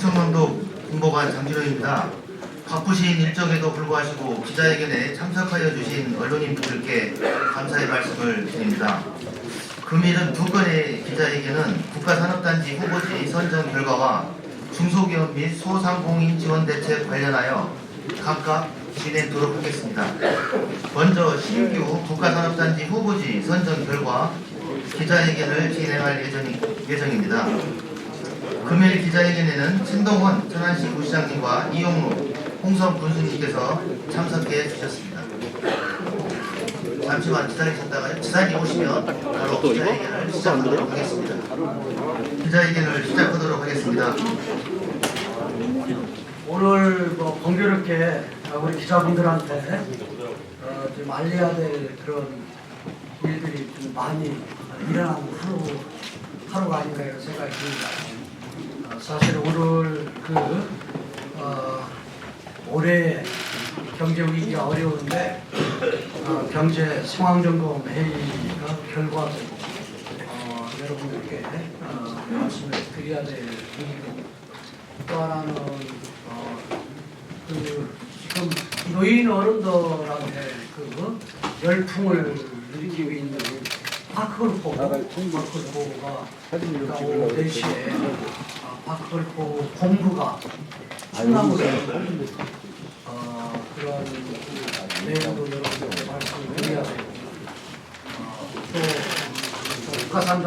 부천감독 공보관 장진호입니다. 바쁘신 일정에도 불구하시고 기자회견에 참석하여 주신 언론인분들께 감사의 말씀을 드립니다. 금일은 두 건의 기자회견은 국가산업단지 후보지 선정 결과와 중소기업 및 소상공인 지원 대책 관련하여 각각 진행토록 하겠습니다. 먼저 신규 국가산업단지 후보지 선정 결과 기자회견을 진행할 예정입니다. 금일 기자회견에는 신동원 천안시 부시장님과 이용루 홍성 군수님께서 참석해 주셨습니다. 잠시만 기다리셨다가 지사님 오시면 바로 기자회견을 시작하도록 하겠습니다. 기자회견을 시작하도록 하겠습니다. 오늘 공교롭게 우리 기자분들한테 좀 알려야 될 그런 일들이 좀 많이 일어난 하루가 아닌가 이런 생각이 듭니다. 사실 오늘 올해 경제 위기가 어려운데 경제 상황점검 회의가 결과되고 여러분들께 말씀을 드려야 될 일이고, 또 하나는 지금 노인 어른들한테 열풍을 일으키고 있는 파크걸포가 오후 4시에 파크걸포 본부가 충남으로 그런 내용도 여러분들께 말씀을 드려야 되고, 또 국가산다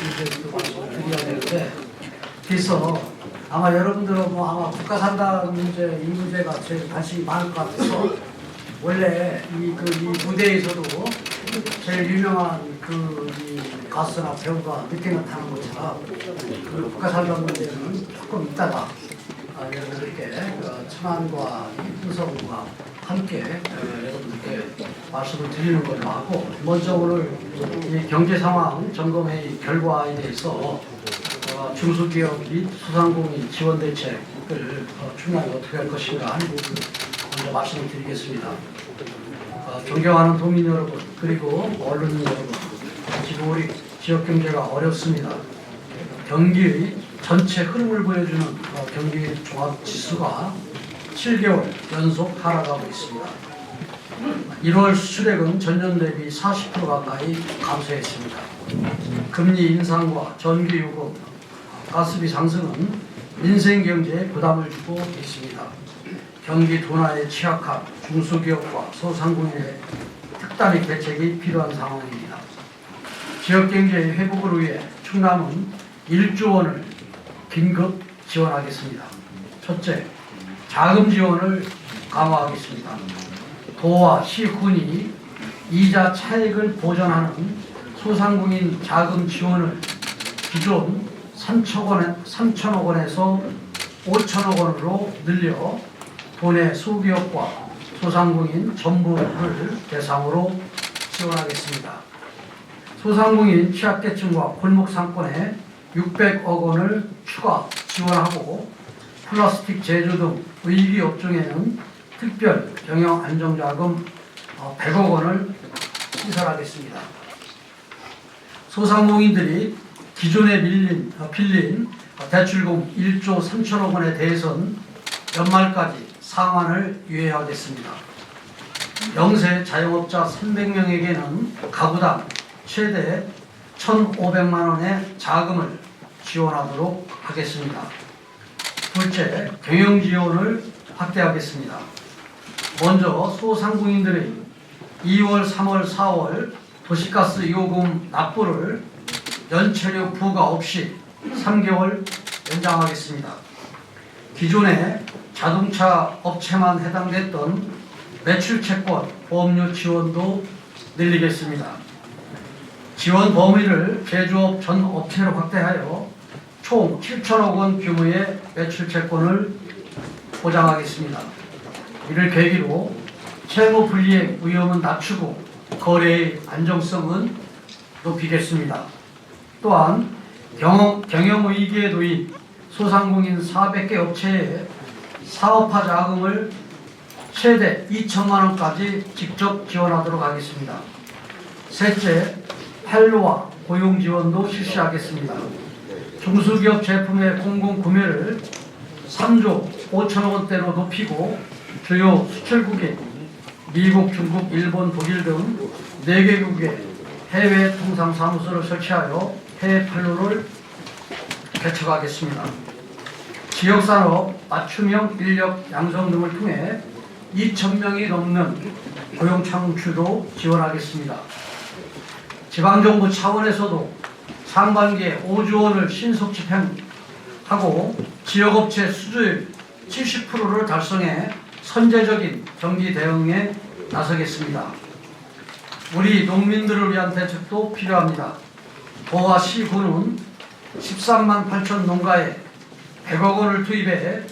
문제도 말씀을 드려야 되는데, 그래서 아마 여러분들은 아마 국가산다 문제, 이 문제가 제일 관심이 많을 것 같아서, 원래 이 무대에서도 제일 유명한 이 가수나 배우가 늦게 나타난 것처럼 국가산다 문제는 조금 있다가 여러분들께 천안과 흥성과 함께 여러분들께 말씀을 드리는 걸로 하고, 먼저 오늘 이 경제상황 점검회의 결과에 대해서 중소기업 및 소상공인 지원 대책을 충분히 어떻게 할 것인가 하는 부분을 먼저 말씀을 드리겠습니다. 존경하는 도민 여러분, 그리고 언론인 여러분, 지금 우리 지역 경제가 어렵습니다. 경기의 전체 흐름을 보여주는 경기 종합지수가 7개월 연속 하락하고 있습니다. 1월 수출액은 전년 대비 40% 가까이 감소했습니다. 금리 인상과 전기 요금, 가스비 상승은 민생 경제에 부담을 주고 있습니다. 경기 둔화에 취약한 중소기업과 소상공인의 특단의 대책이 필요한 상황입니다. 지역 경제의 회복을 위해 충남은 1조 원을 긴급 지원하겠습니다. 첫째, 자금 지원을 강화하겠습니다. 도와 시군이 이자 차익을 보전하는 소상공인 자금 지원을 기존 3천억 원에서 5천억 원으로 늘려 도내 소기업과 소상공인 전부를 대상으로 지원하겠습니다. 소상공인 취약계층과 골목상권에 600억 원을 추가 지원하고, 플라스틱 제조 등 의기 업종에는 특별 경영 안정자금 100억 원을 시설하겠습니다. 소상공인들이 기존에 빌린 대출금 1조 3천억 원에 대해서는 연말까지 상환을 유예하겠습니다. 영세 자영업자 300명에게는 가구당 최대 1,500만 원의 자금을 지원하도록 하겠습니다. 둘째, 경영 지원을 확대하겠습니다. 먼저 소상공인들의 2월, 3월, 4월 도시가스 요금 납부를 연체료 부과 없이 3개월 연장하겠습니다. 기존에 자동차 업체만 해당됐던 매출채권 보험료 지원도 늘리겠습니다. 지원 범위를 제조업 전 업체로 확대하여 총 7천억 원 규모의 매출채권을 보장하겠습니다. 이를 계기로 채무 불이행 위험은 낮추고 거래의 안정성은 높이겠습니다. 또한 경영 위기에 놓인 소상공인 400개 업체의 사업화 자금을 최대 2천만 원까지 직접 지원하도록 하겠습니다. 셋째, 판로와 고용 지원도 실시하겠습니다. 중소기업 제품의 공공 구매를 3조 5천억 원대로 높이고 주요 수출국인 미국, 중국, 일본, 독일 등 4개국에 해외 통상사무소를 설치하여 해외 판로를 개척하겠습니다. 지역산업 맞춤형 인력 양성 등을 통해 2,000명이 넘는 고용 창출도 지원하겠습니다. 지방정부 차원에서도 상반기에 5조 원을 신속 집행하고 지역업체 수주율 70%를 달성해 선제적인 경기 대응에 나서겠습니다. 우리 농민들을 위한 대책도 필요합니다. 도와 시군은 13만 8천 농가에 100억 원을 투입해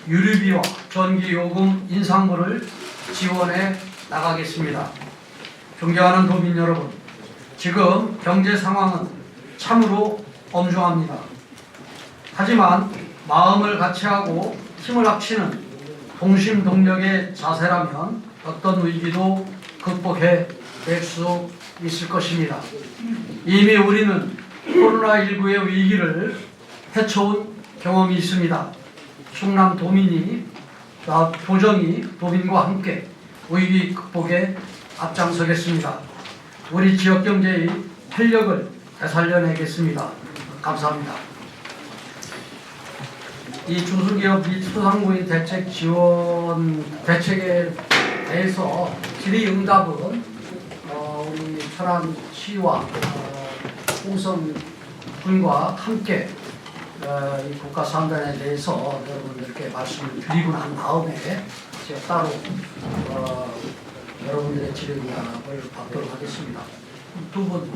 유류비와 전기요금 인상분을 지원해 나가겠습니다. 존경하는 도민 여러분, 지금 경제 상황은 참으로 엄중합니다. 하지만 마음을 같이하고 힘을 합치는 동심동력의 자세라면 어떤 위기도 극복해 낼 수 있을 것입니다. 이미 우리는 코로나19의 위기를 헤쳐온 경험이 있습니다. 충남 도민이 도민과 함께 위기 극복에 앞장서겠습니다. 우리 지역 경제의 활력을 되살려내겠습니다. 감사합니다. 이 중소기업 및 소상공인 대책에 대해서 질의응답은 우리 천안시와 홍성군과 함께 이 국가산단에 대해서 여러분들께 말씀을 드리고 난 다음에 제가 따로 여러분들의 질의응답을 받도록 하겠습니다. 두 분.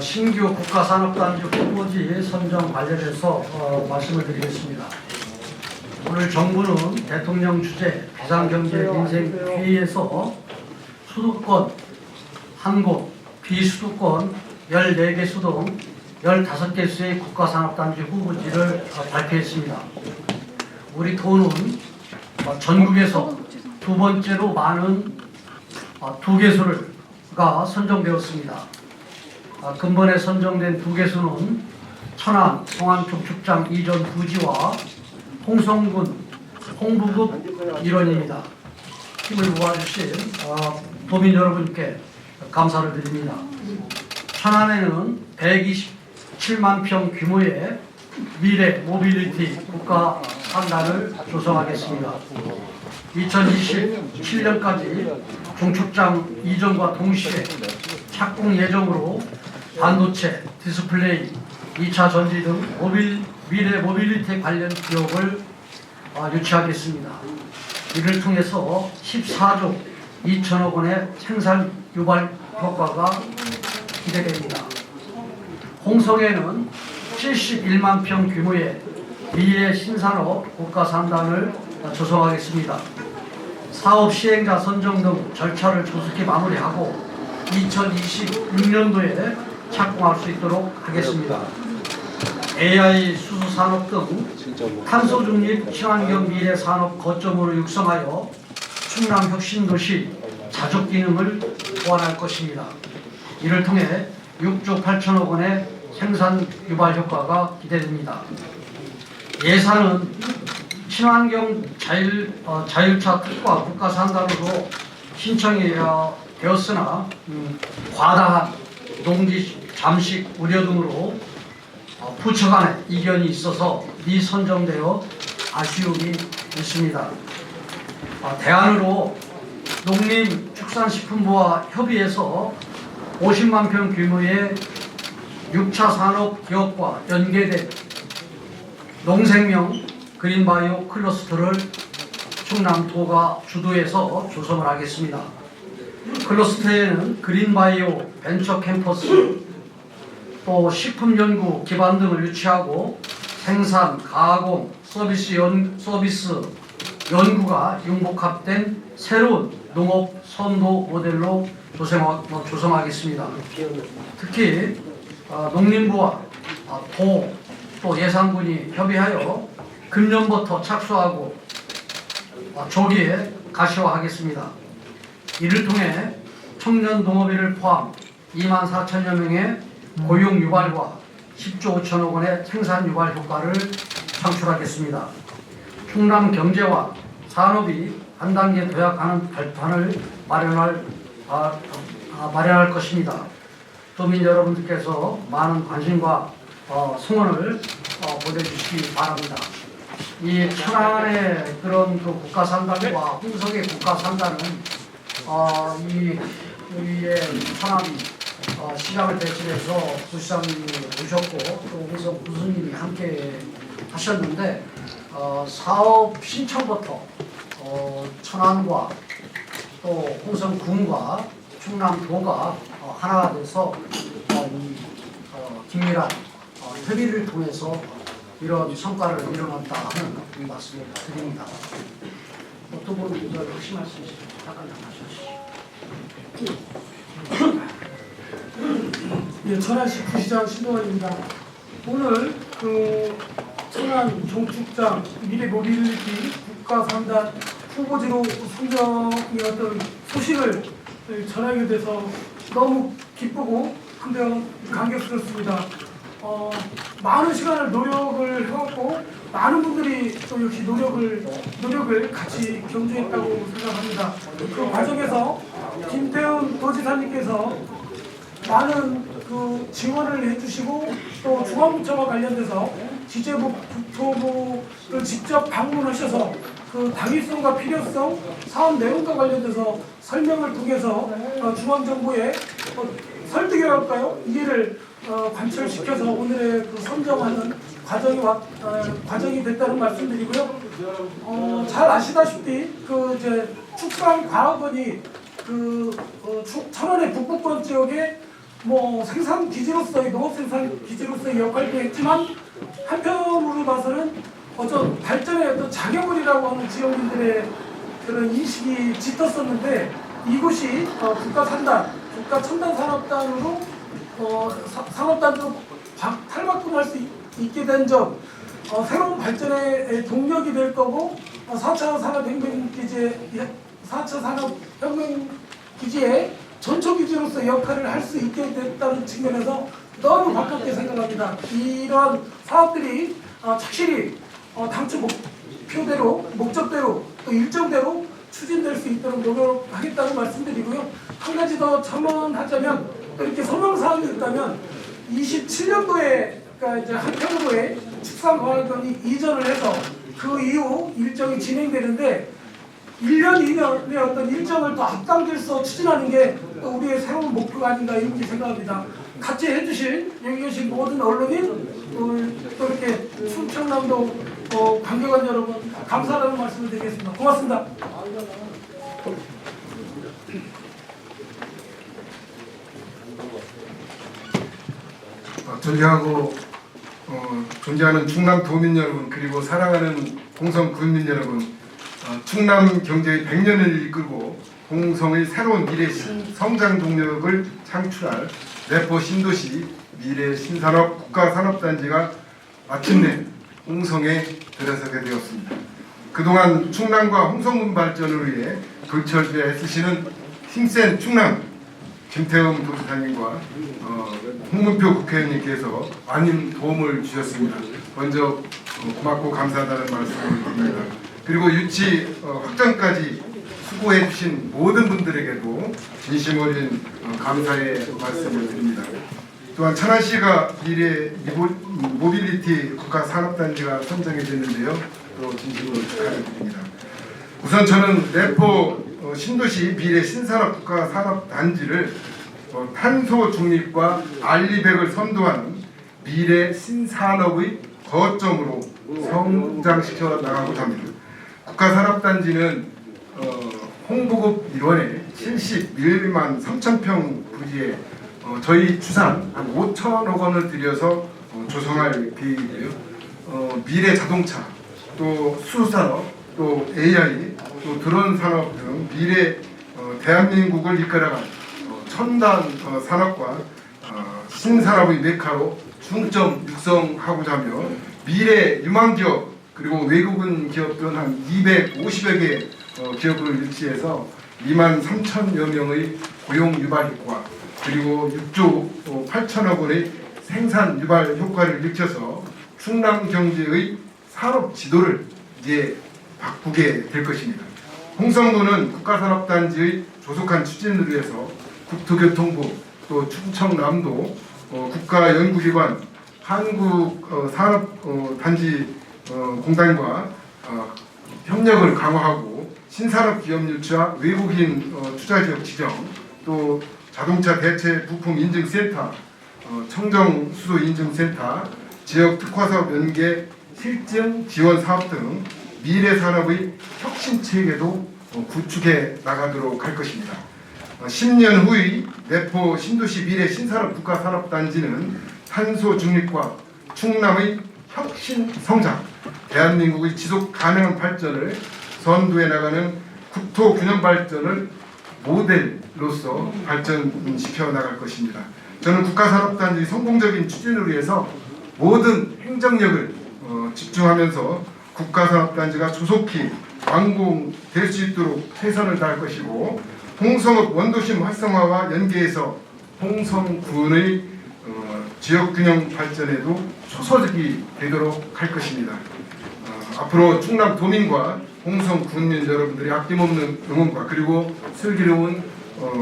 신규 국가산업단지 후보지 선정 관련해서 말씀을 드리겠습니다. 오늘 정부는 대통령 주재 비상경제민생회의에서 수도권 1곳, 비수도권 14개 수 등 15개 수의 국가산업단지 후보지를 발표했습니다. 우리 도는 전국에서 두 번째로 많은 2개소가 선정되었습니다. 근본에 선정된 2개소는 천안 성안축축장 이전 부지와 홍성군 홍부급 일원입니다. 힘을 모아주신 도민 여러분께 감사를 드립니다. 천안에는 127만 평 규모의 미래 모빌리티 국가 산단을 조성하겠습니다. 2027년까지 중축장 이전과 동시에 착공 예정으로 반도체, 디스플레이, 2차 전지 등 미래 모빌리티 관련 기업을 유치하겠습니다. 이를 통해서 14조 2천억 원의 생산 유발 효과가 기대됩니다. 홍성에는 71만 평 규모의 미래 신산업 국가산단을 조성하겠습니다. 사업 시행자 선정 등 절차를 조속히 마무리하고 2026년도에 착공할 수 있도록 하겠습니다. AI 수소 산업 등 탄소 중립 친환경 미래 산업 거점으로 육성하여 충남 혁신도시 자족 기능을 보완할 것입니다. 이를 통해 6조 8천억 원의 생산 유발 효과가 기대됩니다. 예산은 친환경 자율차 특화 국가산단으로 신청이 되었으나 과다한 농지 잠식 우려 등으로 부처 간에 이견이 있어서 미선정되어 아쉬움이 있습니다. 대안으로 농림축산식품부와 협의해서 50만 평 규모의 6차 산업 기업과 연계된 농생명 그린바이오 클러스터를 충남도가 주도해서 조성을 하겠습니다. 클러스터에는 그린바이오 벤처 캠퍼스, 또 식품연구 기반 등을 유치하고 생산, 가공, 서비스 연구가 융복합된 새로운 농업 선도 모델로 조성하겠습니다. 특히 농림부와 도, 또 예산군이 협의하여 금년부터 착수하고 조기에 가시화하겠습니다. 이를 통해 청년 동업인을 포함 2만 4천여 명의 고용 유발과 10조 5천억 원의 생산 유발 효과를 창출하겠습니다. 충남 경제와 산업이 한 단계 도약하는 발판을 마련할 것입니다. 도민 여러분들께서 많은 관심과 성원을 보내주시기 바랍니다. 이 천안의 그런 그 국가산단과 홍성의 국가산단은 우리의 천안 시장을 대신해서 부시장님이 오셨고 또 홍성 구수님이 함께 하셨는데 사업 신청부터 천안과 또 홍성군과 충남도가 하나가 돼서 긴밀한 협의를 통해서 이런 성과를 이뤄냈다 하는 말씀을 드립니다. 두 분 혹시 말씀 있으시면 잠깐 하시죠. 예, 천안시 부시장 신동환입니다. 오늘 그 천안 종축장 미래 모빌리티 국가산단 후보지로 선정이 어떤 소식을 전하게 돼서 너무 기쁘고 한편 감격스럽습니다. 많은 시간을 노력을 해왔고 많은 분들이 또 역시 노력을 같이 경주했다고 생각합니다. 그 과정에서 김태훈 도지사님께서 많은 그 지원을 해주시고 또 중앙부처와 관련돼서 기재부를 직접 방문하셔서 그 당위성과 필요성, 사업 내용과 관련돼서 설명을 통해서 중앙정부의 설득이라고 할까요? 이해를 관철시켜서 오늘의 그 선정하는 과정이 됐다는 말씀드리고요. 잘 아시다시피 그 이제 축산과학원이 그 천안의 북부권 지역에 뭐 생산 기지로서의 농업 생산 기지로서의 역할도 했지만 한편으로 봐서는 어떤 발전의 어떤 장애물이라고 하는 지역민들의 그런 인식이 짙었었는데 이곳이 국가 첨단 산업단으로 산업단으로 탈바꿈할 수 있게 된 점, 새로운 발전의 동력이 될 거고 4차 산업혁명기지의 전초기지로서 역할을 할 수 있게 됐다는 측면에서 너무 반갑게 생각합니다. 이러한 사업들이 착실히 당초 목적대로 또 일정대로 추진될 수 있도록 노력하겠다는 말씀드리고요. 한 가지 더 첨언하자면 또 이렇게 소명사항이 있다면 27년도에 그러니까 이제 한편으로의 축산과학원이 이전을 해서 그 이후 일정이 진행되는데 1년 2년의 어떤 일정을 더 앞당겨서 추진하는 게 또 우리의 새로운 목표가 아닌가 이렇게 생각합니다. 같이 해주실 여기 계신 모든 언론인 또 이렇게 충청남도 관계관 여러분 감사하다는 말씀을 드리겠습니다. 고맙습니다. 존경하는 충남 도민 여러분 그리고 사랑하는 홍성 군민 여러분, 충남 경제의 100년을 이끌고 홍성의 새로운 미래 성장 동력을 창출할 내포 신도시 미래 신산업 국가산업단지가 마침내 홍성에 들어서게 되었습니다. 그동안 충남과 홍성군 발전을 위해 돌철주야 애쓰시는 힘센 충남 김태흠 도지사님과 홍문표 국회의원님께서 많은 도움을 주셨습니다. 먼저 고맙고 감사하다는 말씀을 드립니다. 그리고 유치 확정까지 수고해 주신 모든 분들에게도 진심 어린 감사의 말씀을 드립니다. 또한 천안시가 미래 모빌리티 국가산업단지가 선정이 됐는데요. 또 진심으로 축하를 드립니다. 우선 저는 내포 신도시 미래 신산업 국가산업단지를 탄소 중립과 알리백을 선도하는 미래 신산업의 거점으로 성장시켜 나가고자 합니다. 국가산업단지는 홍보급 일원에 71만 3천평 부지에 저희 주산 한 5천억 원을 들여서 조성할 계획이고요. 미래 자동차, 또 수산업, 또 AI, 또 드론 산업 등 미래 대한민국을 이끌어갈 첨단 산업과 신산업의 메카로 중점 육성하고자 하며 미래 유망 기업 그리고 외국인 기업 등 한 250여 개 기업을 유치해서 2만 3천여 명의 고용 유발 효과, 그리고 6조 8천억 원의 생산 유발 효과를 일으켜서 충남 경제의 산업 지도를 이제 바꾸게 될 것입니다. 홍성군은 국가산업단지의 조속한 추진을 위해서 국토교통부, 또 충청남도 국가연구기관, 한국산업단지 공단과 협력을 강화하고 신산업 기업 유치와 외국인 투자 지역 지정, 또 자동차 대체 부품 인증센터, 청정 수도 인증센터, 지역 특화사업 연계 실증 지원 사업 등 미래 산업의 혁신 체계도 구축해 나가도록 할 것입니다. 10년 후의 내포 신도시 미래 신산업 국가산업단지는 탄소 중립과 충남의 혁신 성장, 대한민국의 지속 가능한 발전을 선도해 나가는 국토 균형 발전을 모델로서 발전시켜 나갈 것입니다. 저는 국가산업단지 성공적인 추진을 위해서 모든 행정력을 집중하면서 국가산업단지가 조속히 완공될 수 있도록 최선을 다할 것이고, 홍성읍 원도심 활성화와 연계해서 홍성군의 지역균형 발전에도 초석이 되도록 할 것입니다. 앞으로 충남 도민과 홍성 군민 여러분들이 아낌없는 응원과 그리고 슬기로운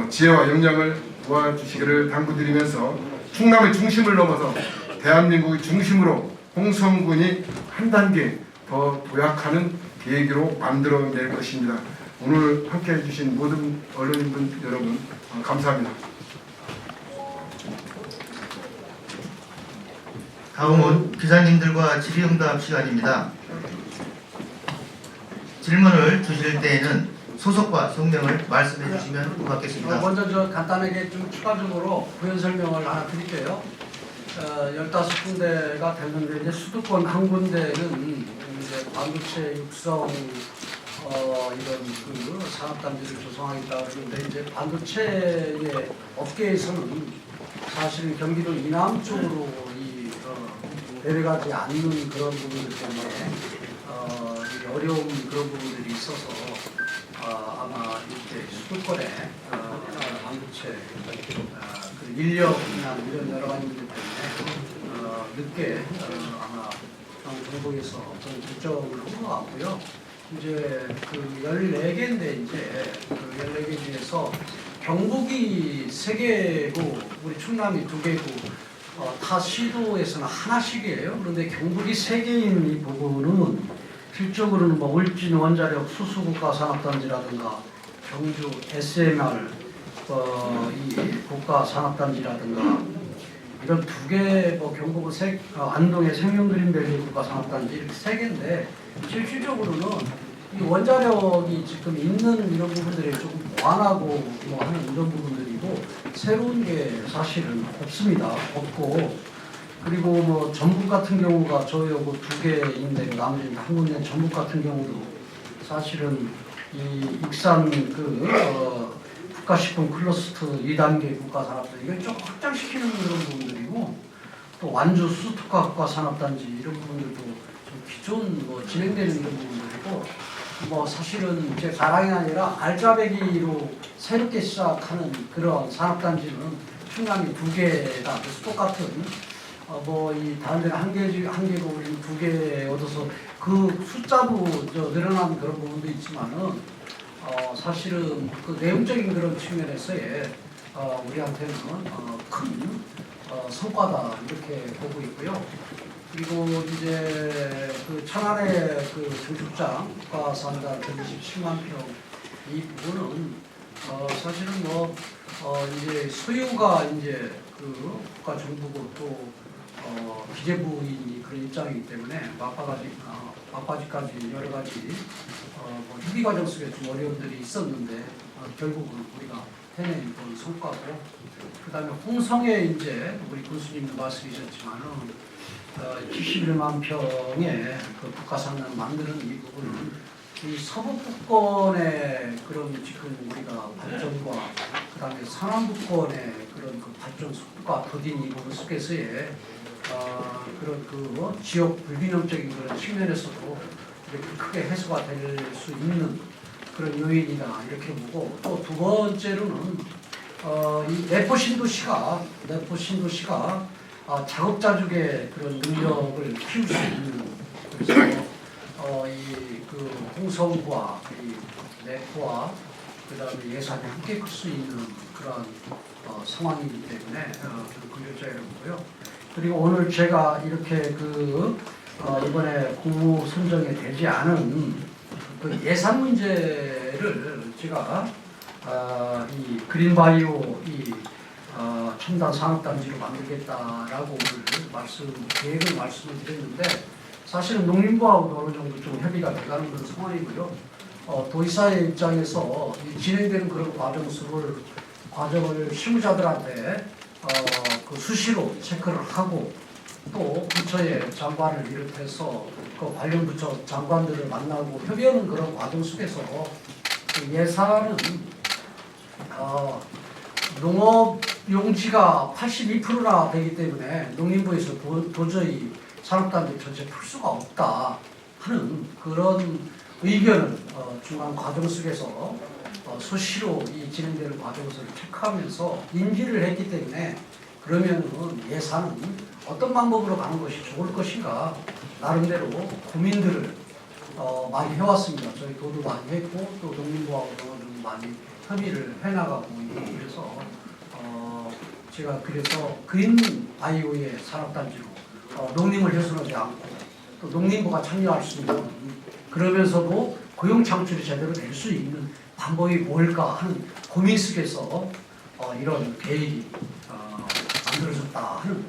지혜와 역량을 도와주시기를 당부드리면서 충남의 중심을 넘어서 대한민국의 중심으로 홍성군이 한 단계 더 도약하는 계기로 만들어낼 것입니다. 오늘 함께해 주신 모든 언론인분 여러분 감사합니다. 다음은 기자님들과 질의응답 시간입니다. 질문을 주실 때에는 소속과 성명을 말씀해 주시면 고맙겠습니다. 먼저 저 간단하게 좀 추가적으로 부연 설명을 하나 드릴게요. 15군데가 됐는데 이제 수도권 한 군데는 이제 반도체 육성 이런 그 산업단지를 조성하겠다 그러는데, 이제 반도체의 업계에서는 사실 경기도 이남 쪽으로 내려가지 않는 그런 부분들 때문에 어려운 그런 부분들이 있어서 아마 이렇게 수도권에 반도체 그 인력이나 이런 여러 가지 문제 때문에 늦게 아마 정부에서 어떤 결정을 한 것 같고요. 이제 그 14개인데 이제 그 14개 중에서 경북이 3개고 우리 충남이 2개고 타 시도에서는 하나씩이에요. 그런데 경북이 3개인 이 부분은 실적으로는 뭐 울진 원자력 수수국가산업단지라든가 경주 SMR 이 국가산업단지라든가 이런 2개, 뭐 경북은 안동의 생명그린밸리 국가산업단지 이렇게 3개인데, 실질적으로는 이 원자력이 지금 있는 이런 부분들이 조금 보완하고 뭐 하는 이런 부분들이고, 새로운 게 사실은 없습니다. 없고, 그리고 뭐 전북 같은 경우가 저 요거 2개인데 나머지 한 군데 전북 같은 경우도 사실은 이 익산 그 국가식품 클러스터 2단계 국가산업단지 이걸 좀 확장시키는 그런 부분들이고, 또 완주 수특화 국가산업단지 이런 부분들도 좀 기존 뭐 진행되는 이런 부분들이고, 뭐 사실은 제 자랑이 아니라 알짜배기로 새롭게 시작하는 그런 산업단지는 충남이 2개다. 그래서 똑같은 뭐 이 다른 데는 한 개고 우리는 2개 얻어서 그 숫자도 늘어난 그런 부분도 있지만은 사실은 그 내용적인 그런 측면에서의 우리한테는 큰 성과다 이렇게 보고 있고요. 그리고 이제 그 천안의 그 정축장 국가산단 127만 평 이 부분은 사실은 뭐 이제 소유가 이제 그 국가 정부고 또 기재부인 그런 입장이기 때문에 막바지까지 여러 가지 뭐 협의 과정 속에 좀 어려움들이 있었는데 결국은 우리가 해낸 그런 성과고, 그다음에 홍성에 이제 우리 군수님도 말씀이셨지만은 71만 평의 그 국가산단을 만드는 이 부분은 이 서북부권의 그런 지금 우리가 발전과 그다음에 상암부권의 그런 그 발전 속도가 더딘 이 부분 속에서의 그런 그 지역 불균형적인 그런 측면에서도 이렇게 크게 해소가 될 수 있는 그런 요인이다 이렇게 보고, 또 두 번째로는 이 내포 신도시가 자급자족의 그런 능력을 키울 수 있는, 그래서 이그 홍성구와 이 내포와 그다음에 예산이 함께 클 수 있는 그런 상황이기 때문에 그려져야 하고요. 그리고 오늘 제가 이렇게 이번에 공무 선정이 되지 않은 그 예산 문제를 제가 이 그린바이오 첨단 산업단지로 만들겠다라고 오늘 계획을 말씀을 드렸는데, 사실은 농림부하고도 어느 정도 좀 협의가 돼가는 그런 상황이고요. 도지사의 입장에서 진행되는 그런 과정을 실무자들한테 수시로 체크를 하고, 또 부처의 장관을 비롯해서 그 관련 부처 장관들을 만나고 협의하는 그런 과정 속에서 그 예산은 농업 용지가 82%나 되기 때문에 농림부에서 도저히 산업단지 전체 풀 수가 없다 하는 그런 의견을 중간 과정 속에서 수시로 이 진행되는 과정에서 체크하면서 인지를 했기 때문에, 그러면은 예산은 어떤 방법으로 가는 것이 좋을 것인가 나름대로 고민들을 많이 해왔습니다. 저희 도도 많이 했고, 또 농림부하고도 좀 많이 협의를 해나가고 있고, 그래서 제가 그래서 그린 바이오의 산업단지로 농림을 훼손하지 않고, 또 농림부가 참여할 수 있는, 그러면서도 고용 창출이 제대로 될 수 있는 방법이 뭘까 하는 고민 속에서 이런 계획이 만들어졌다 하는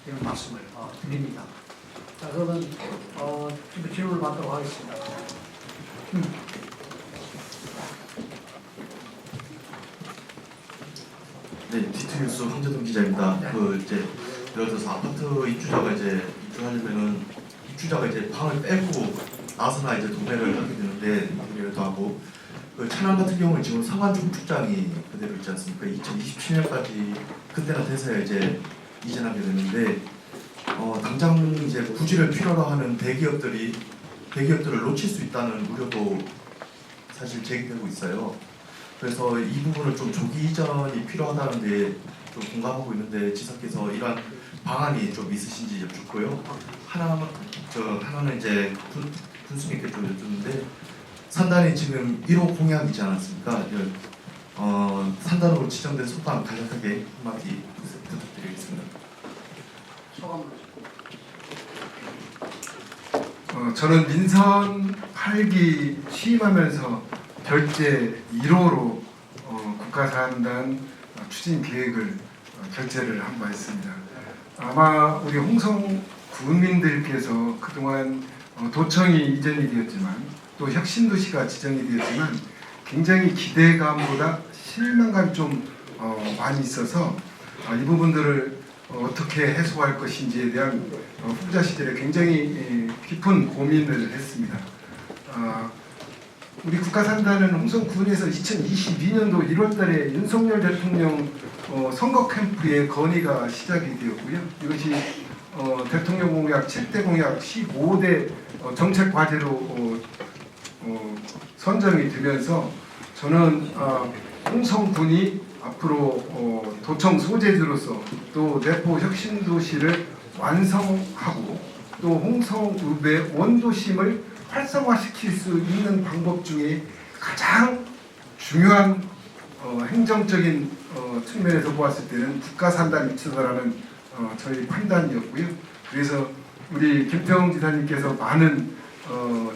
이런 말씀을 드립니다. 자, 그러면 질문을 받도록 하겠습니다. 네, 디트뉴스 황재동 기자입니다. 네. 이제 예를 들어서 아파트 입주자가 입주하려면은 입주자가 방을 빼고 나서나 도매를 하게 되는데, 그래도 하고 천안 같은 경우는 지금 상환중축장이 그대로 있지 않습니까? 2027년까지 그때나 돼서야 이전하게 되는데, 당장 부지를 필요로 하는 대기업들을 놓칠 수 있다는 우려도 사실 제기되고 있어요. 그래서 이 부분을 좀 조기 이전이 필요하다는 데 좀 공감하고 있는데, 지사께서 이러한 방안이 좀 있으신지 여쭙고요. 하나는 군수님께 좀 여쭙는데, 산단이 지금 1호 공약이지 않았습니까? 산단으로 지정된 속담 간략하게 한마디 부탁드리겠습니다. 저는 민선 8기 취임하면서 결재 1호로 국가산단 추진 계획을 결재를 한 바 있습니다. 아마 우리 홍성 구민들께서 그동안 도청이 이전이 되었지만, 또 혁신도시가 지정이 되었지만, 굉장히 기대감보다 실망감이 좀 많이 있어서 이 부분들을 어떻게 해소할 것인지에 대한 후보자 시절에 굉장히 깊은 고민을 했습니다. 우리 국가산단은 홍성군에서 2022년도 1월달에 윤석열 대통령 선거 캠프의 건의가 시작이 되었고요. 이것이 대통령 공약 7대 공약 15대 정책 과제로 선정이 되면서, 저는 홍성군이 앞으로 도청 소재지로서 또 내포 혁신도시를 완성하고, 또 홍성읍의 원도심을 활성화시킬 수 있는 방법 중에 가장 중요한 행정적인 측면에서 보았을 때는 국가산단 입수다라는 저희 판단이었고요. 그래서 우리 김평 지사님께서 많은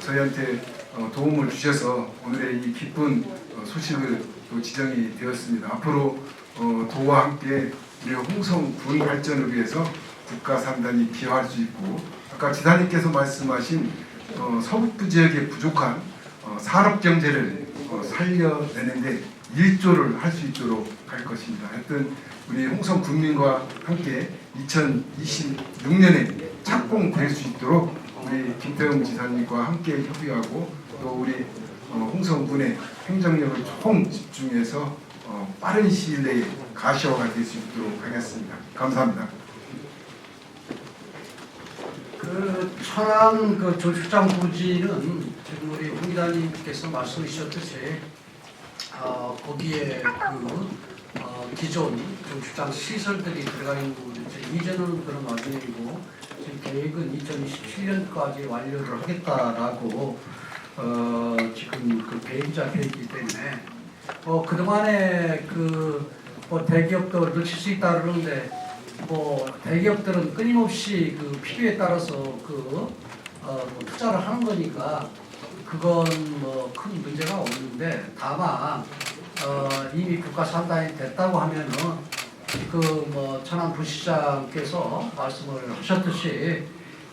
저희한테 도움을 주셔서 오늘의 이 기쁜 소식을 또 지정이 되었습니다. 앞으로 도와 함께 우리 홍성군 발전을 위해서 국가산단이 기여할 수 있고, 아까 지사님께서 말씀하신 서북부 지역의 부족한 산업경제를 살려내는데 일조를 할 수 있도록 할 것입니다. 하여튼 우리 홍성 군민과 함께 2026년에 착공될 수 있도록 우리 김태형 지사님과 함께 협의하고, 또 우리 홍성군의 행정력을 총 집중해서 빠른 시일 내에 가시화가 될 수 있도록 하겠습니다. 감사합니다. 그 천안 그 조축장 부지는 지금 우리 홍 기자님께서 말씀해 주셨듯이 거기에 기존 조축장 시설들이 들어가 있는 부분이 이전은 그런 와중이고 지금 계획은 2027년까지 완료를 하겠다라고 지금 그 계획자 계획이기 때문에 그동안에 대기업도 늦출 수 있다 그러는데 대기업들은 끊임없이 필요에 따라서 투자를 하는 거니까 그건 큰 문제가 없는데 다만 이미 국가 산단이 됐다고 하면은 천안 부시장께서 말씀을 하셨듯이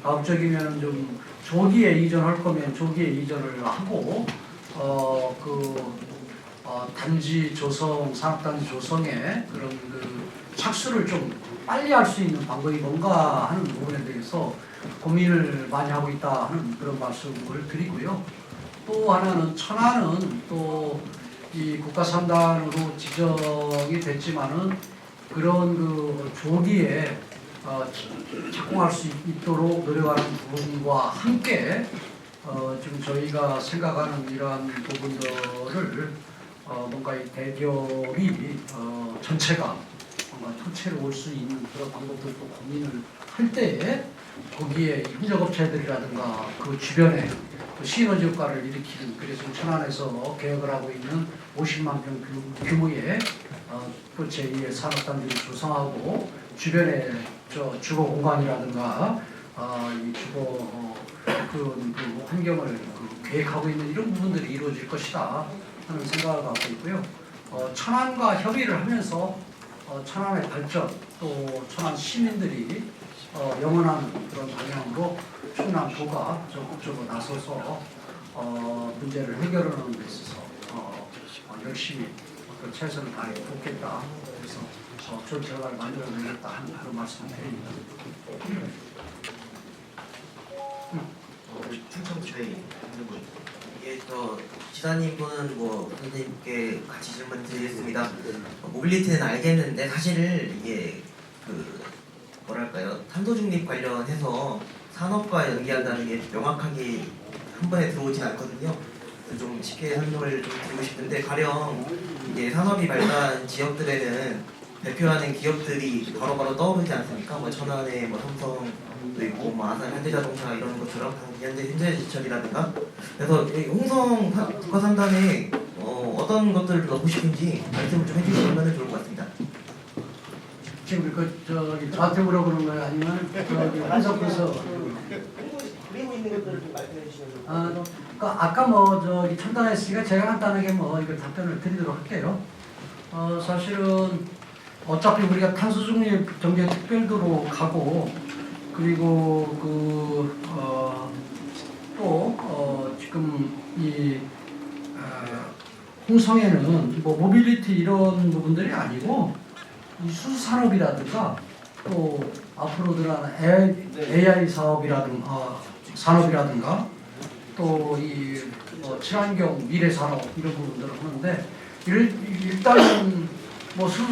다음적이면 좀 조기에 이전할 거면 조기에 이전을 하고 단지 조성, 산업단지 조성에 그런 착수를 좀 빨리 할 수 있는 방법이 뭔가 하는 부분에 대해서 고민을 많이 하고 있다 하는 그런 말씀을 드리고요. 또 하나는 천안은 또 이 국가 산단으로 지정이 됐지만은 그런 조기에 착공할 수 있도록 노력하는 부분과 함께 지금 저희가 생각하는 이러한 부분들을 뭔가 이 대기업이 전체가 뭔가 통째로 올 수 있는 그런 방법들도 고민을 할 때에 거기에 협력업체들이라든가 그 주변에 시너지 효과를 일으키는 그래서 천안에서 계획을 하고 있는 50만 평 규모의 제2의 산업단지를 조성하고 주변에 주거 공간이라든가 이 주거 환경을 계획하고 있는 이런 부분들이 이루어질 것이다 하는 생각을 갖고 있고요. 천안과 협의를 하면서 천안의 발전 또 천안 시민들이 영원한 그런 방향으로 충남도가 적극적으로 나서서 문제를 해결하는 데 있어서 열심히 최선을 다해 돕겠다. 그래서 좋은 결과를 만들어내겠다 하는 그런 말씀을 드립니다. 충청지대 이게 지사님은 선생님께 같이 질문 드리겠습니다. 모빌리티는 알겠는데 사실 이게 뭐랄까요, 탄소 중립 관련해서 산업과 연계한다는 게 명확하게 한 번에 들어오진 않거든요. 좀 쉽게 설명을 좀 드리고 싶은데 가령 이제 산업이 발달한 지역들에는 대표하는 기업들이 바로바로 떠오르지 않습니까? 천안에 삼성도 있고 아산 현대자동차 이런 것처럼 현대제철이라든가. 그래서 홍성 국가 산단에 어떤 것들을 넣고 싶은지 말씀을 좀 해주시면 좋을 것 같습니다. 지금 저한테 물어보는 거예요? 아니면 한석께서 그리고 있는 것들을 좀 말씀해 주시면 아까 첨단했으니까 제가 간단하게 이거 답변을 드리도록 할게요. 사실은 어차피 우리가 탄소 중립 경제 특별도로 가고 그리고 지금 이 홍성에는 모빌리티 이런 부분들이 아니고 이 수산업이라든가 또 앞으로 들어가는 AI 사업이라든가 산업이라든가 또 이 친환경 미래 산업 이런 부분들을 하는데 일단은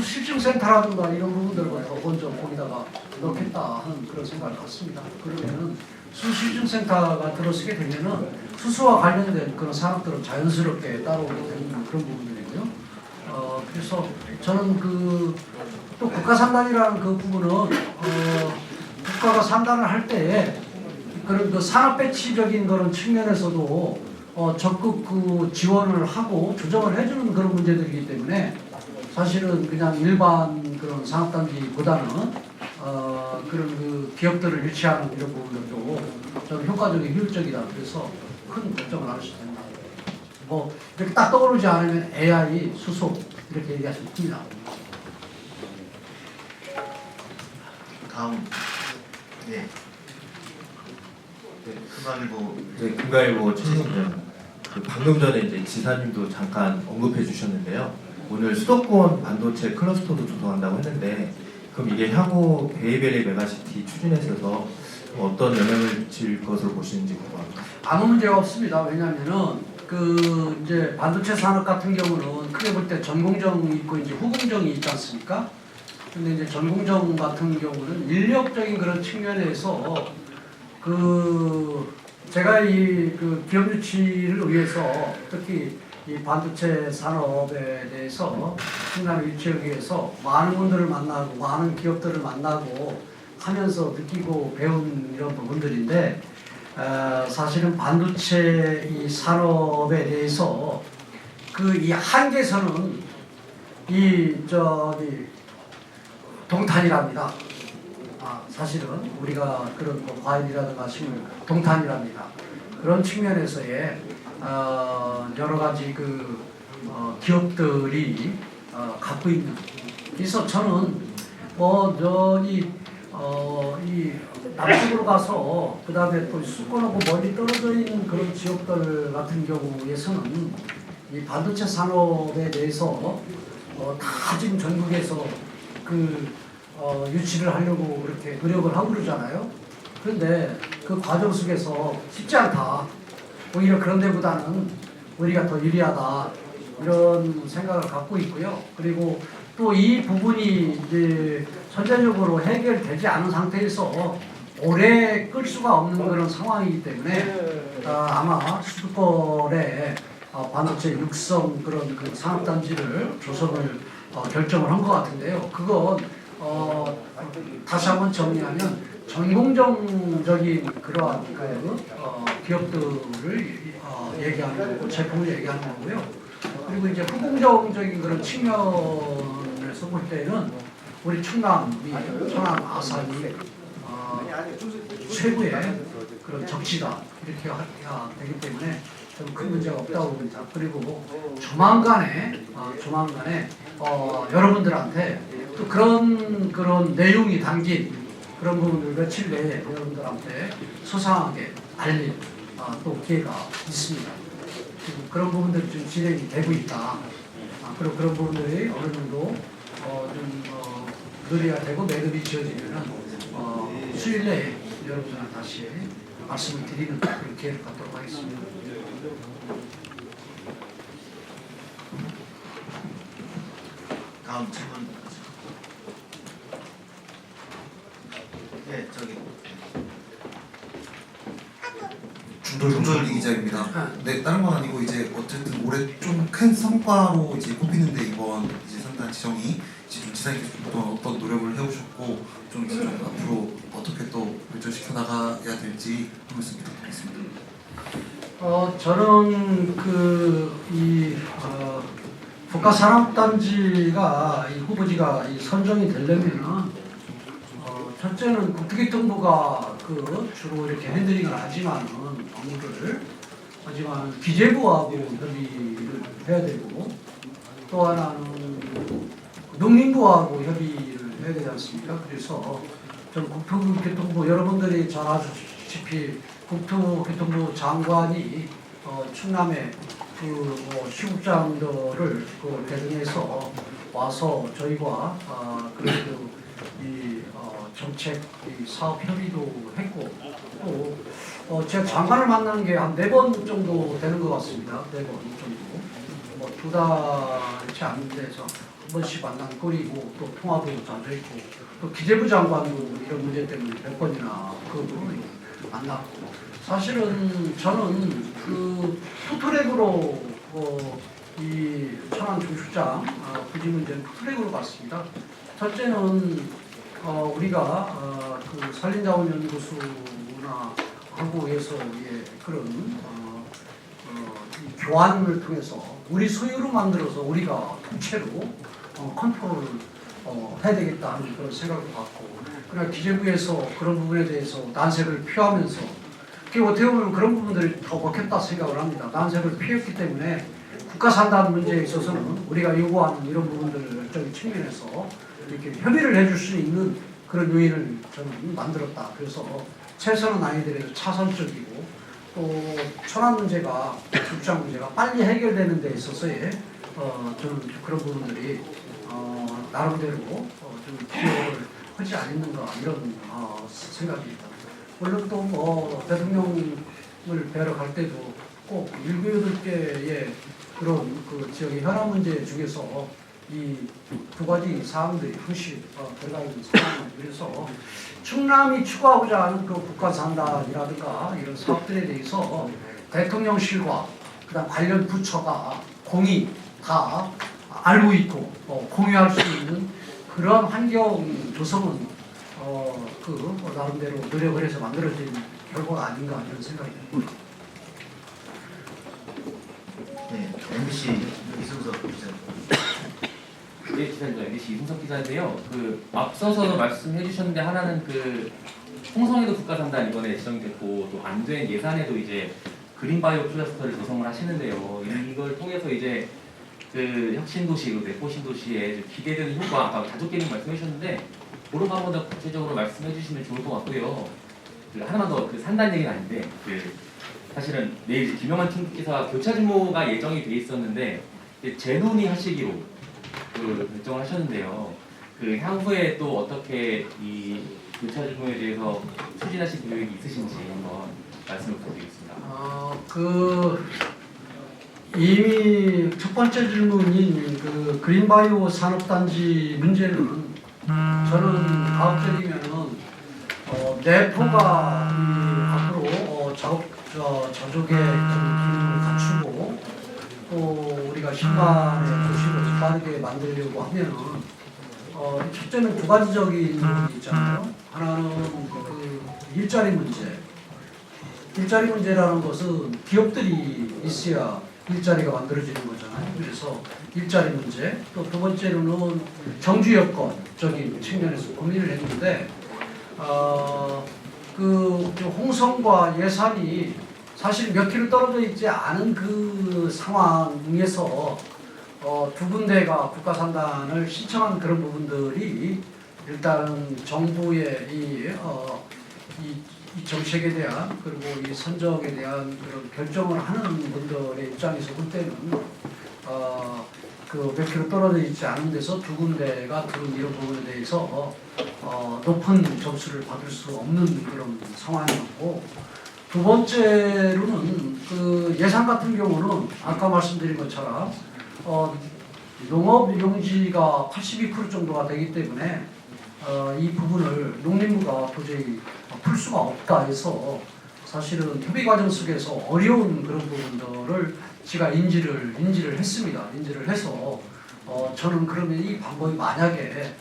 실증센터라든가 이런 부분들부터 먼저 거기다가 넣겠다 하는 그런 생각을 갖습니다. 그러면은 수실증센터가 들어서게 되면은 수소와 관련된 그런 산업들은 자연스럽게 따라오게 되는 그런 부분들이고요. 그래서 저는 또 국가 산단이라는 그 부분은 국가가 산단을 할 때에 그런 산업 배치적인 그런 측면에서도 적극 지원을 하고 조정을 해주는 그런 문제들이기 때문에 사실은 그냥 일반 그런 산업단지보다는 그런 기업들을 유치하는 이런 부분들도 저는 효과적이고 효율적이다. 그래서 큰 걱정을 안 하셔도 됩니다. 이렇게 딱 떠오르지 않으면 AI, 수소 이렇게 얘기하시면 됩니다. 다음 금강일보 금강일보 최승준. 방금 전에 이제 지사님도 잠깐 언급해 주셨는데요. 오늘 수도권 반도체 클러스터도 조성한다고 했는데 그럼 이게 향후 베이베리 메가시티 추진에 있어서 어떤 영향을 미칠 것으로 보시는지 궁금합니다. 아무 문제가 없습니다. 왜냐하면은 이제 반도체 산업 같은 경우는 크게 볼 때 전공정이 있고 이제 후공정이 있지 않습니까? 근데 이제 전공정 같은 경우는 인력적인 그런 측면에서 제가 그 기업 유치를 위해서 특히 이 반도체 산업에 대해서 충남 유치하기 위해서 많은 분들을 만나고 많은 기업들을 만나고 하면서 느끼고 배운 이런 부분들인데 사실은 반도체 이 산업에 대해서 이 한계선은 동탄이랍니다. 사실은 우리가 그런 과일이라든가 식물 동탄이랍니다. 그런 측면에서의 여러 가지 기업들이 갖고 있는. 그래서 저는 이 남쪽으로 가서 그 다음에 또 수권하고 멀리 떨어져 있는 그런 지역들 같은 경우에서는 이 반도체 산업에 대해서 다 지금 전국에서 유치를 하려고 그렇게 노력을 하고 그러잖아요. 그런데 그 과정 속에서 쉽지 않다. 오히려 그런 데보다는 우리가 더 유리하다. 이런 생각을 갖고 있고요. 그리고 또 이 부분이 이제 선제적으로 해결되지 않은 상태에서 오래 끌 수가 없는 그런 상황이기 때문에 아마 수도권에 반도체 육성 그런 산업단지를 조성을 결정을 한 것 같은데요. 그건 다시 한번 정리하면 전공정적인 그러한 기업들을 얘기하는 거고 제품을 얘기하는 거고요. 그리고 이제 후공정적인 그런 측면에서 볼 때는 우리 충남이 천안 아산이 최고의 그런 적지다 이렇게 되기 때문에 좀 큰 문제가 없다고 봅니다. 그리고 조만간에 여러분들한테 또 그런 내용이 담긴 그런 부분을 며칠 내에 여러분들한테 소상하게 알릴 또 기회가 있습니다. 그런 부분들이 좀 진행이 되고 있다. 그리고 그런 부분들이 어느 정도 논의가 되고 매듭이 지어지면은 수일 내에 여러분들한테 다시 말씀을 드리는 그런 기회를 갖도록 하겠습니다. 다음 질문. 네, 저기. 중돌 기자입니다. 네, 다른 건 아니고 이제 어쨌든 올해 좀 큰 성과로 이제 꼽히는데 이번 이제 상단 지정이 이제 좀 지사님께서 어떤 노력을 해오셨고 좀 이제 좀 앞으로 어떻게 또 발전시켜 나가야 될지 한 말씀 부탁드리겠습니다. 저는 국가산업단지가 이 후보지가 선정이 되려면은 첫째는 국토교통부가 주로 이렇게 핸들링을 하지만 기재부하고 협의를 해야 되고 또 하나는 농림부하고 협의를 해야 되지 않습니까? 그래서 좀 국토교통부 여러분들이 잘 아시다시피 국토교통부 장관이 충남의 시국장들을 대등해서 와서 저희와 그래도 정책 사업 협의도 했고 또 제가 장관을 만나는 게 한 4번 정도 되는 것 같습니다. 4번 정도. 2달치 않는 데서 한 번씩 만난 꼴이고 또 통화도 자주 했고 또 기재부 장관도 이런 문제 때문에 몇 번이나 만났고 사실은 저는 투트랙으로 이 천안 중축장 부지 문제는 투트랙으로 봤습니다. 첫째는 우리가 산림자원연구소나 하고 해서 그런 이 교환을 통해서 우리 소유로 만들어서 우리가 통째로 컨트롤을 해야 되겠다 하는 그런 생각을 갖고 그러나 기재부에서 그런 부분에 대해서 난색을 표하면서 그게 어떻게 보면 그런 부분들이 더 먹혔다 생각을 합니다. 난색을 피했기 때문에 국가산단 문제에 있어서는 우리가 요구하는 이런 부분들을 저기 측면에서 이렇게 협의를 해줄 수 있는 그런 요인을 저는 만들었다. 그래서 최선의 난이들에서 차선적이고 또 천안 문제가 국장 문제가 빨리 해결되는 데 있어서의 저는 그런 부분들이 나름대로 좀 기여를 하지 않는가 이런 생각입니다. 물론 또 대통령을 뵈러 갈 때도 꼭 1, 2, 8개의 그런 지역의 현안 문제 중에서 이 두 가지 사항들이 항시 들어가 있는 상황입니다. 그래서 충남이 추구하고자 하는 그 국가산단이라든가 이런 사업들에 대해서 대통령실과 그다음 관련 부처가 공히 다 알고 있고 공유할 수 있는 그런 환경 조성은 나름대로 노력을 해서 만들어진 결과가 아닌가 이런 생각이 듭니다. 네, MBC 이승석 기자. 네, 기자님, MBC 이승석 기자인데요. 그 앞서서 말씀해 주셨는데 하나는 그 홍성에도 국가산단 이번에 지정됐고 또 안 된 예산에도 이제 그린바이오 클러스터를 조성을 하시는데요. 이걸 통해서 이제 그 혁신도시, 내포신도시에 기대되는 효과, 아까 가족계획 말씀해 주셨는데 그런 거 한번 더 구체적으로 말씀해 주시면 좋을 것 같고요. 그 하나만 더 그 산단 얘기는 아닌데 사실은 내일 김영환 총기사가 교차 직무가 예정이 돼 있었는데 재논의 하시기로 결정을 하셨는데요. 그 향후에 또 어떻게 이 교차 직무에 대해서 추진하실 계획이 있으신지 한번 말씀을 부탁드리겠습니다. 이미 첫 번째 질문인 그 그린바이오 산업단지 문제는 저는 가급적이면은 내포가 앞으로 저족의 기능을 갖추고 또 우리가 신발의 도시를 빠르게 만들려고 하면은 첫째는 두 가지적인 부분이 있잖아요. 하나는 그 일자리 문제. 일자리 문제라는 것은 기업들이 있어야 일자리가 만들어지는 거잖아요. 그래서 일자리 문제, 또 두 번째로는 정주 여건적인 측면에서 고민을 했는데 그 홍성과 예산이 사실 몇 킬로 떨어져 있지 않은 그 상황에서 두 군데가 국가산단을 신청한 그런 부분들이 일단은 정부의 이 정책에 대한 그리고 이 선정에 대한 그런 결정을 하는 분들의 입장에서 볼 때는 그 몇 킬로 떨어져 있지 않은 데서 두 군데가 들은 이런 부분에 대해서 높은 점수를 받을 수 없는 그런 상황이었고, 두 번째로는 그 예산 같은 경우는 아까 말씀드린 것처럼 농업 용지가 82% 정도가 되기 때문에 이 부분을 농림부가 도저히 풀 수가 없다 해서 사실은 협의 과정 속에서 어려운 그런 부분들을 제가 인지를 했습니다. 인지를 해서 저는 그러면 이 방법이 만약에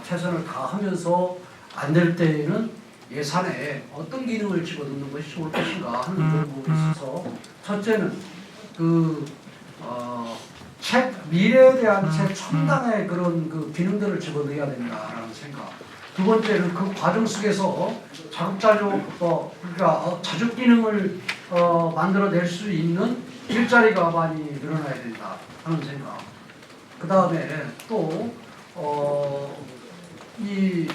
최선을 다하면서 안 될 때에는 예산에 어떤 기능을 집어넣는 것이 좋을 것인가 하는 그런 부분에 있어서 첫째는 미래에 대한 최첨단의 그런 그 기능들을 집어넣어야 된다라는 생각. 두 번째는 그 과정 속에서 그러니까 자족 기능을 만들어낼 수 있는 일자리가 많이 늘어나야 된다 하는 생각. 그 다음에 또 이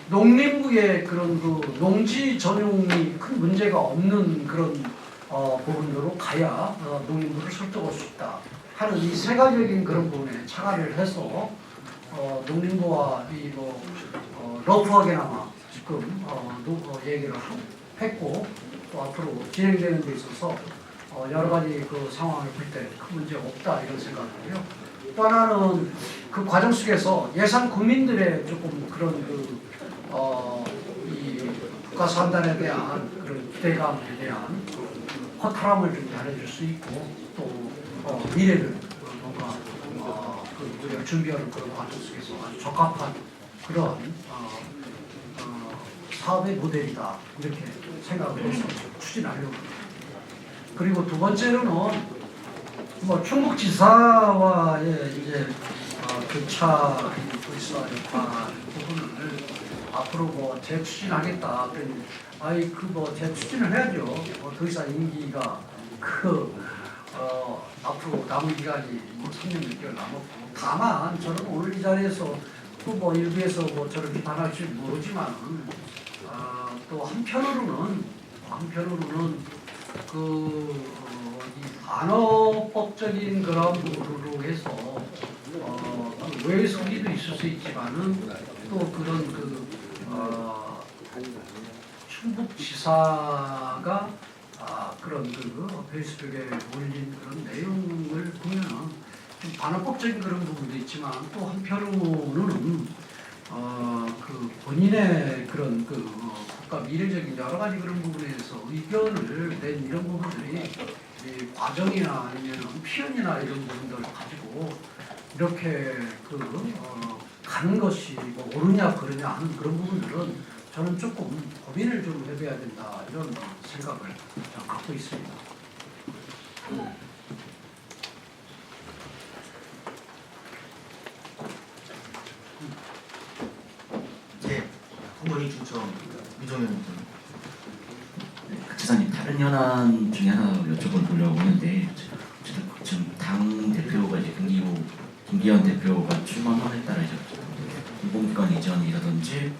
농림부의 그런 그 농지 전용이 큰 문제가 없는 그런 부분으로 가야 농림부를 설득할 수 있다 하는 이 세 가지적인 그런 부분에 착안을 해서 농림부와 러프하게나마 지금 얘기를 했고, 또 앞으로 진행되는 데 있어서 여러 가지 그 상황을 볼 때 큰 문제 없다 이런 생각이고요. 또 하나는 그 과정 속에서 예산 국민들의 조금 그런 이 국가산단에 대한 그런 기대감에 대한 허탈함을 좀 달래줄 수 있고, 또 미래를 뭔가 우리가 준비하는 그런 과정 속에서 아주 적합한 그런 사업의 모델이다 이렇게 생각을 해서 추진하려고 합니다. 그리고 두 번째로는 충북지사와의 이제 교차 도시화 역할 부분을 앞으로 재추진하겠다. 재추진을 해야죠. 더 이상 임기가 앞으로 남은 기간이 3년 6개월 남았고, 다만 저는 오늘 이 자리에서 또 일부에서 저를 비판할지 모르지만 또 한편으로는 이 반어법적인 그런 부분으로 해서 외의 소리도 있을 수 있지만은 또 그런 충북지사가 그런 페이스북에 올린 그런 내용을 보면은 좀 반헌법적인 그런 부분도 있지만 또 한편으로는 그 본인의 그런 국가 미래적인 여러 가지 그런 부분에서 의견을 낸 이런 부분들이 이 과정이나 아니면 표현이나 이런 부분들을 가지고 이렇게 가는 것이 뭐 옳으냐 그르냐 하는 그런 부분들은 저는 조금 고민을 좀 해봐야 된다 이런 생각을 갖고 있습니다. 네, 홍건희 충청 이종현 지사님 다른 현안 중에 하나 여쭤보려고 하는데 지금 당 대표가 이제 김기현 대표가 출마함에 따라 이제 공공기관 이전이라든지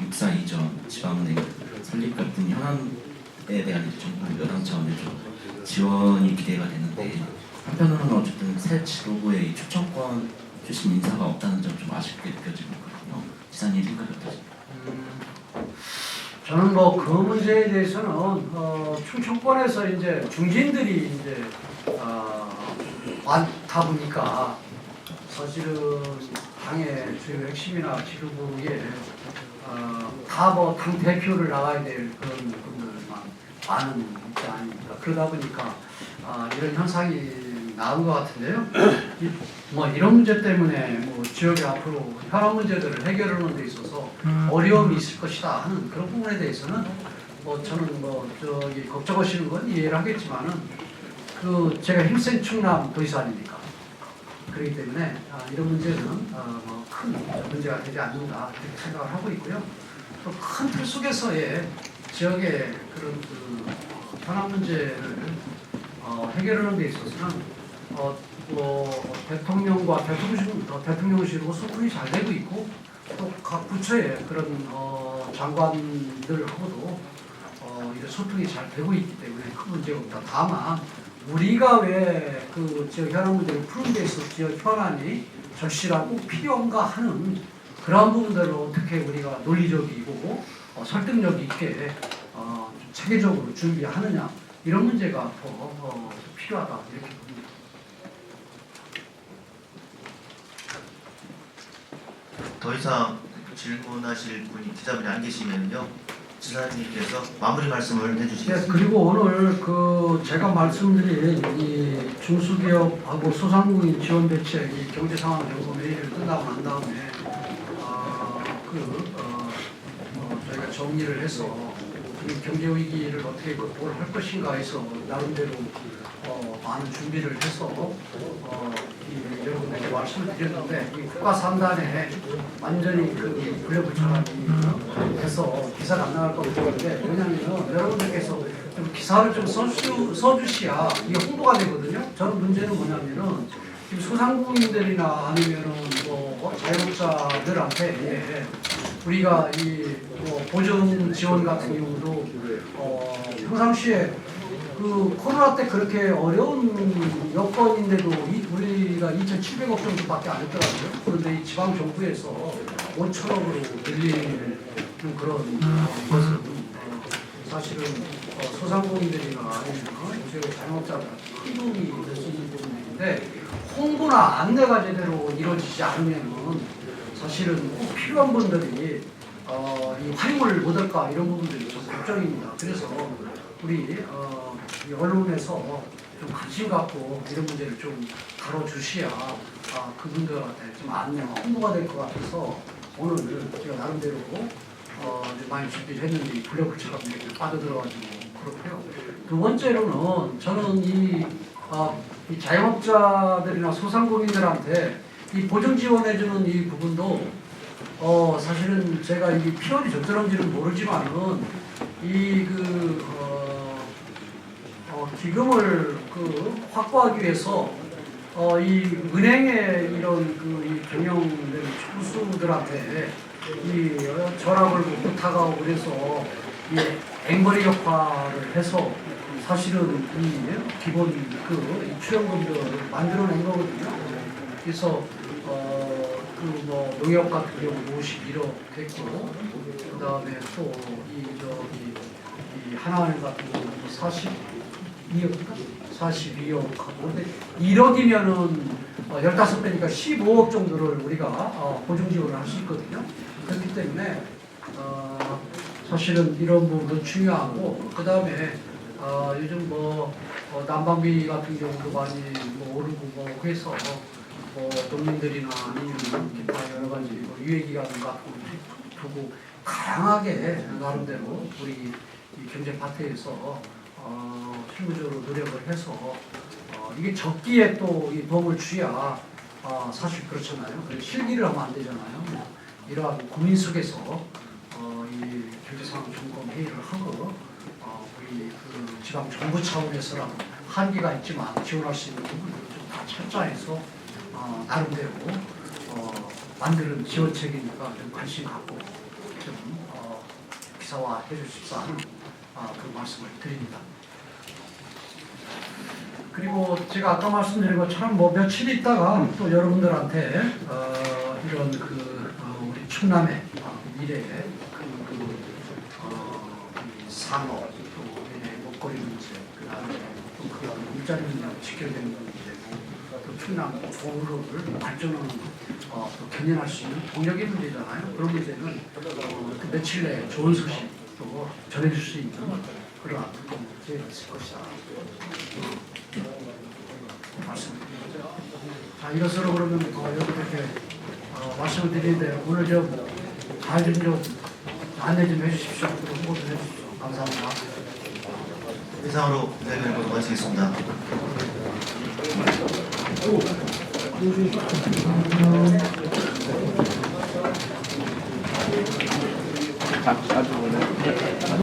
육사 이전, 지방은행 설립 같은 현안에 대한 이제 정부 여당 차원의 좀 지원이 기대가 되는데 한편으로는 어쨌든 새 지도부의 이 추천권 출신 인사가 없다는 점 좀 아쉽게 느껴지고 있거든요. 지사님 생각이 어떠십니까? 저는 뭐 그 문제에 대해서는 충청권에서 이제 중진들이 이제 많다 보니까 사실은 당의 주요 핵심이나 지도부에 다 뭐 당 대표를 나가야 될 그런 분들만 많은 입장 아닙니까? 그러다 보니까 이런 현상이 나온 것 같은데요. 뭐 이런 문제 때문에 뭐 지역의 앞으로 현안 문제들을 해결하는 데 있어서 어려움이 있을 것이다 하는 그런 부분에 대해서는 뭐 저는 뭐 저기 걱정하시는 건 이해를 하겠지만은 제가 힘센 충남 도지사 아닙니까? 그렇기 때문에 이런 문제는 뭐 큰 문제가 되지 않는다 이렇게 생각을 하고 있고요. 또 큰 틀 속에서의 지역의 그런 현안 문제를 해결하는 데 있어서는 대통령과 대통령실하고 소통이 잘 되고 있고 또 각 부처의 그런 장관들하고도 이런 소통이 잘 되고 있기 때문에 큰 문제가 없다. 다만 우리가 왜 지역 현안 문제를 푸는 데 있어서 지역 현안이 절실하고 필요한가 하는 그러한 부분들을 어떻게 우리가 논리적이고 설득력 있게 좀 체계적으로 준비하느냐 이런 문제가 더 필요하다 이렇게 봅니다. 더 이상 질문하실 분이 기자분이 안 계시면요 지사님께서 마무리 말씀을 해주시겠습니다. 네, 그리고 오늘 제가 말씀드린 이 중소기업하고 소상공인 지원 대책 이 경제 상황 점검 회의를 끝나고 난 다음에 저희가 정리를 해서 이 경제 위기를 어떻게 극복을 할 것인가 해서 나름대로 많은 준비를 해서 여러분에게 말씀을 드렸는데 이 국가 상단에 완전히 블랙부처럼 해서 기사가 안 나갈 것 같은데 왜냐하면 여러분들께서 좀 기사를 좀 써주셔야 이게 홍보가 되거든요. 저는 문제는 뭐냐면은 지금 소상공인들이나 아니면은 자영업자들한테 우리가 보전 지원 같은 경우도 평상시에 코로나 때 그렇게 어려운 여건인데도 우리가 2,700억 정도밖에 안 했더라고요. 그런데 이 지방 정부에서 5천억으로 늘리는 그런 것은 사실은 소상공인들이나 아니면 요새 자영업자들 큰 도움이 될 수 있는 부분인데 홍보나 안내가 제대로 이루어지지 않으면은 사실은 꼭 필요한 분들이 이 활용을 못할까 이런 부분들이 좀 걱정입니다. 그래서 우리 이 언론에서 좀 관심 갖고 이런 문제를 좀 다뤄주셔야 그분들한테 좀 안내가 홍보가 될 것 같아서 오늘 제가 나름대로 많이 준비를 했는데 블랙홀처럼 이렇게 빠져들어가지고 그렇고요. 두 번째로는 저는 이 자영업자들이나 소상공인들한테 이 보증 지원해주는 이 부분도 사실은 제가 이게 필요한지 적절한지는 모르지만은 기금을 확보하기 위해서 이 은행의 이런 이 경영되는 총수들한테 이 절약을 부탁하고 그래서 이 앵벌이 역할을 해서 사실은 이 기본 이 출연금들을 만들어낸 거거든요. 그래서 농협 같은 경우 51억 됐고 그 다음에 또 이 하나은행 같은 경우 42억인가? 42억하고 근데 1억이면은 15배니까 15억 정도를 우리가 보증 지원을 할 수 있거든요. 그렇기 때문에 사실은 이런 부분도 중요하고 그 다음에 요즘 난방비 같은 경우도 많이 오르고 그래서 농민들이나 아니면 기타 여러 가지 유예기간 같은 거 두고 다양하게 나름대로 우리 이 경제 파트에서 실무적으로 노력을 해서 이게 적기에 또 이 도움을 주야 사실 그렇잖아요. 실기를 하면 안 되잖아요. 이러한 고민 속에서 이 경제상황 점검 회의를 하고 우리 그 지방 정부 차원에서라도 한계가 있지만 지원할 수 있는 부분들을 좀 다 철저해서 나름대로 만드는 지원책이니까 좀 관심 갖고 좀 기사화 해주십사 하는 그 말씀을 드립니다. 그리고 제가 아까 말씀드린 것처럼 며칠 있다가 또 여러분들한테 이런 우리 충남의 미래의 산업, 또 미래의 먹거리 문제, 그다음에 또 그 일자리 문제가 직결되는 문제고, 또 충남 도로를 발전하는 또 견인할 수 있는 동력의 문제잖아요. 그런 문제는 그 며칠 내에 좋은 소식 또 전해줄 수 있는 그런 기회가 있을 것이다. 말씀드립니다. 자, 이것으로 그러면 이렇게 말씀을 드리는데 오늘 좀 잘 좀 안내 좀 해주십시오. 홍보 좀 해주십시오. 감사합니다. 이상으로 대변을 모두 마치겠습니다. 아주